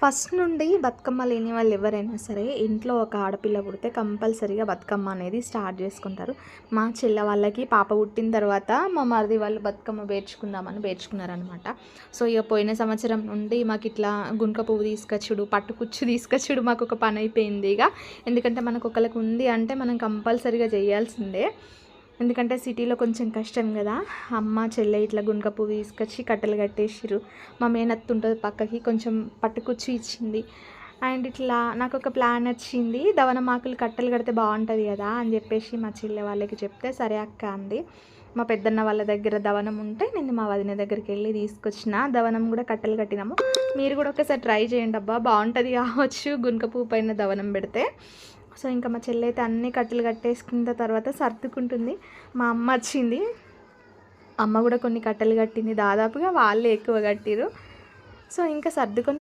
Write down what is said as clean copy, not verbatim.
First నుండి బతుకమ్మ లేని వాళ్ళు ఎవరైనా సరే ఇంట్లో ఒక ఆడపిల్ల పుడితే కంపల్సరీగా బతుకమ్మ అనేది స్టార్ట్ చేసుకుంటారు. మా చెల్లె వాళ్ళకి పాప పుట్టిన తర్వాత మా మరిది వాళ్ళు బతుకమ్మ పేర్చుకుందామని పేర్చుకున్నారనమాట. సో ఇక పోయిన సంవత్సరం నుండి మాకు ఇట్లా గుంక పువ్వు తీసుకొచ్చుడు, పట్టుకుచ్చు తీసుకొచ్చుడు మాకు ఒక పని అయిపోయింది ఇక. ఎందుకంటే మనకు ఒకరికి ఉంది అంటే మనం కంపల్సరీగా చేయాల్సిందే. ఎందుకంటే సిటీలో కొంచెం కష్టం కదా. అమ్మ చెల్లె ఇట్లా గుంక పువ్వు తీసుకొచ్చి కట్టెలు కట్టేసిర్రు. మా మేనత్త ఉంటుంది పక్కకి, కొంచెం పట్టుకుచ్చి ఇచ్చింది. అండ్ ఇట్లా నాకు ఒక ప్లాన్ వచ్చింది, దవనమాకులు కట్టెలు కడితే బాగుంటుంది కదా అని చెప్పేసి మా చెల్లె వాళ్ళకి చెప్తే సరే అక్క అంది. మా పెద్దన్న వాళ్ళ దగ్గర దవనం ఉంటే నేను మా వదిన దగ్గరికి వెళ్ళి తీసుకొచ్చిన దవనం కూడా కట్టెలు కట్టినాము. మీరు కూడా ఒకసారి ట్రై చేయండి అబ్బా, బాగుంటుంది కావచ్చు గుంక పువ్వు పైన దవనం పెడితే. సో ఇంకా మా చెల్లి అయితే అన్ని కట్టెలు కట్టేసుకున్న తర్వాత సర్దుకుంటుంది. మా అమ్మ వచ్చింది, అమ్మ కూడా కొన్ని కట్టెలు కట్టింది, దాదాపుగా వాళ్ళే ఎక్కువ కట్టిరు. సో ఇంకా సర్దుకొని